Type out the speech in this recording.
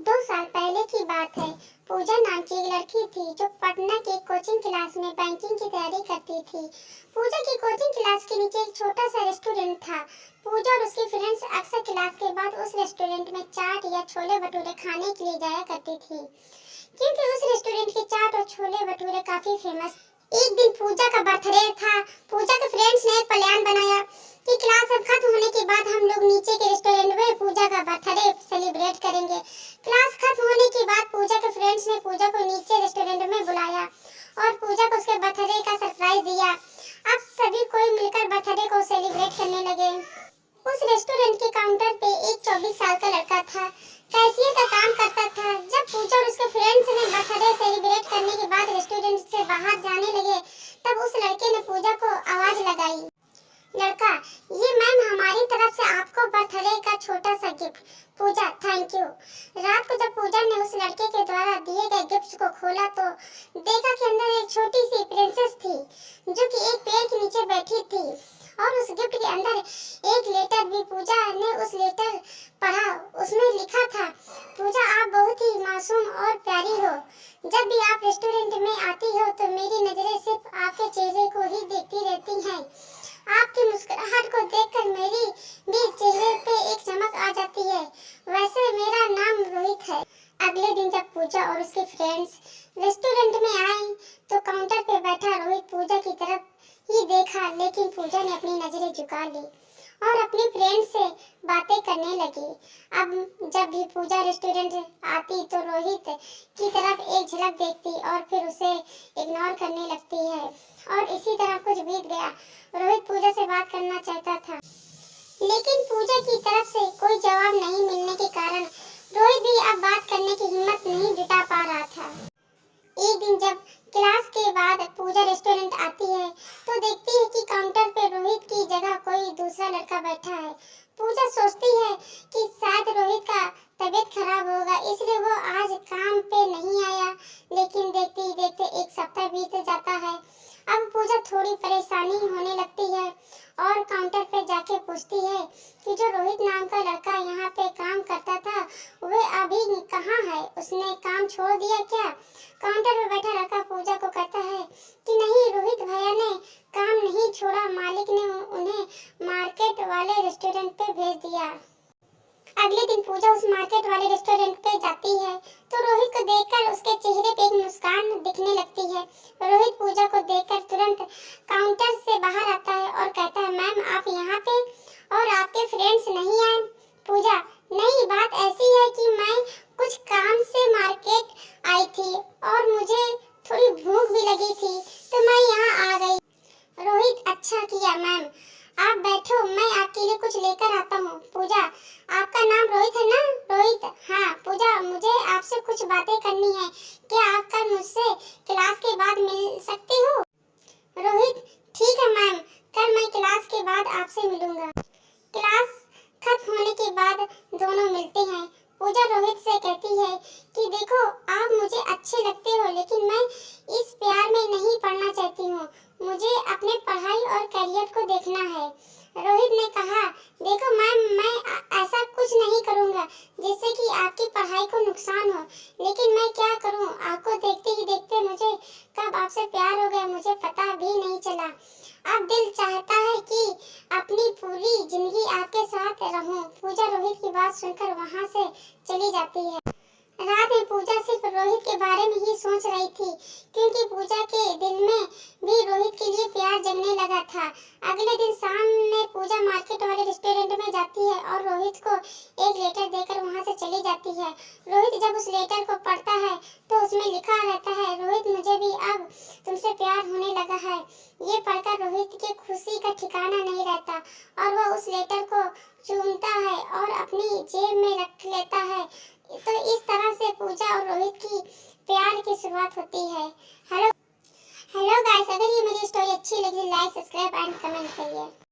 2 साल पहले की बात है। पूजा नाम की एक लड़की थी जो पटना के कोचिंग क्लास में बैंकिंग की तैयारी करती थी। पूजा की कोचिंग क्लास के नीचे एक छोटा सा रेस्टोरेंट था। पूजा और उसकी फ्रेंड्स अक्सर क्लास के बाद उस रेस्टोरेंट में चाट या छोले भटूरे खाने के लिए जाया करती थी, क्योंकि उस रेस्टोरेंट के चाट और छोले भटूरे काफी फेमस। एक दिन पूजा का बर्थडे था। पूजा के फ्रेंड्स ने एक प्लान बनाया कि क्लास अब खत्म होने के बाद हम लोग नीचे के रेस्टोरेंट में पूजा का बर्थडे सेलिब्रेट करेंगे। क्लास खत्म होने के बाद पूजा के फ्रेंड्स ने पूजा को नीचे रेस्टोरेंट में बुलाया और पूजा को उसके बर्थडे का सरप्राइज दिया। अब सभी कोई मिलकर बर्थडे को सेलिब्रेट करने लगे। उस रेस्टोरेंट के काउंटर पे एक 24 साल का लड़का था, कैशियर का काम करता था। जब पूजा और उसके फ्रेंड्स ने बर्थडे सेलिब्रेट करने के बाद रेस्टोरेंट से बाहर जाने लगे, तब उस लड़के ने पूजा को आवाज लगाई। लड़का, ये मैम हमारी तरफ से आपको बर्थडे का छोटा सा गिफ्ट। Puja, thank you. रात को जब पूजा ने उस लड़के के द्वारा दिए गए गिफ्ट्स को खोला तो देखा कि अंदर एक छोटी सी प्रिंसेस थी जो कि एक पेड़ के नीचे बैठी थी, और उस गिफ्ट के अंदर एक लेटर भी। पूजा ने उस लेटर पढ़ा। उसमें लिखा था, पूजा आप बहुत ही मासूम और प्यारी हो। जब भी आप रेस्टोरेंट में आती हो तो मेरी नजरें सिर्फ आपके चेहरे को ही देखती रहती हैं। आपकी मुस्कुराहट को देखकर मेरी भी चेहरे पे एक चमक आ जाती है। वैसे मेरा नाम रोहित है। अगले दिन जब पूजा और उसके फ्रेंड्स रेस्टोरेंट में आए तो काउंटर पे बैठा रोहित पूजा की तरफ ही देखा, लेकिन पूजा ने अपनी नजरें झुका ली और अपने फ्रेंड से बातें करने लगी। अब जब भी पूजा रेस्टोरेंट आती तो रोहित की तरफ एक झलक देखती और फिर उसे इग्नोर करने लगती है, और इसी तरह कुछ बीत गया। रोहित पूजा से बात करना चाहता था, लेकिन पूजा की तरफ से कोई जवाब नहीं मिलने के कारण रोहित भी अब बात करने की हिम्मत नहीं जुटा पा रहा था। एक दिन जब क्लास के बाद पूजा रेस्टोरेंट आती है तो देखती है कि काउंटर पे रोहित की जगह कोई दूसरा लड़का बैठा है। पूजा सोचती है कि शायद रोहित का तबीयत खराब होगा, इसलिए वो आज काम पे नहीं आया। लेकिन देखते ही देखते एक सप्ताह बीत जाता है। अब पूजा थोड़ी परेशानी होने लगती है और काउंटर पे जाके पूछती है कि जो रोहित नाम का लड़का यहाँ पे काम करता था वह अभी कहाँ है, उसने काम छोड़ दिया क्या? काउंटर पे बैठा लड़का पूजा को कहता है कि नहीं, रोहित भैया ने काम नहीं छोड़ा, मालिक ने उन्हें मार्केट वाले रेस्टोरेंट पे भेज दिया। अगले दिन पूजा उस मार्केट वाले रेस्टोरेंट पे जाती है तो रोहित को देखकर उसके चेहरे पे एक मुस्कान दिखने लगती है। रोहित पूजा को देखकर तुरंत काउंटर से बाहर आता है और कहता है, मैम आप यहाँ पे और आपके फ्रेंड्स नहीं आए? पूजा, नहीं, बात ऐसी है कि मैं कुछ काम से मार्केट आई थी और मुझे थोड़ी भूख भी लगी थी तो मैं यहाँ आ गई। रोहित, अच्छा किया मैम, आप बैठो, मैं आपके लिए कुछ लेकर आता हूँ। पूजा, आपका नाम रोहित है ना? रोहित, हाँ। पूजा, मुझे आपसे कुछ बातें करनी है, क्या आप कल मुझसे क्लास के बाद मिल सकते हो? रोहित, ठीक है मैम, कल मैं क्लास के बाद आपसे मिलूंगा। क्लास खत्म होने के बाद दोनों मिलते हैं। पूजा रोहित से कहती है कि देखो, आप मुझे अच्छे लगते हो, लेकिन मैं इस प्यार में नहीं पड़ना चाहती हूँ, मुझे अपने पढ़ाई और करियर को देखना है। रोहित ने कहा, देखो मैम, मैं ऐसा कुछ नहीं करूँगा जिससे कि आपकी पढ़ाई को नुकसान हो, लेकिन मैं क्या करूँ, आपको देखते ही देखते मुझे कब आपसे प्यार हो गया मुझे पता भी नहीं चला। अब दिल चाहता है कि अपनी पूरी जिंदगी आपके साथ रहूं। पूजा रोहित की बात सुनकर वहां से चली जाती है। रात में पूजा सिर्फ रोहित के बारे में ही सोच रही थी, क्योंकि पूजा के दिल में भी रोहित के लिए प्यार जमने लगा था। अगले दिन शाम में पूजा मार्केट वाले रेस्टोरेंट में जाती है और रोहित को एक लेटर देकर वहां से चली जाती है। रोहित जब उस लेटर को पढ़ता है तो उसमें लिखा रहता है, रोहित, मुझे भी अब तुमसे प्यार होने लगा है। ये पढ़कर रोहित की खुशी का ठिकाना नहीं रहता और वह उस लेटर को चूमता है और अपनी जेब में रख लेता है। तो इस तरह से पूजा और रोहित की प्यार की शुरुआत होती है। हेलो गाइस, अगर ये मेरी स्टोरी अच्छी लगी, लाइक, सब्सक्राइब एंड कमेंट करिए।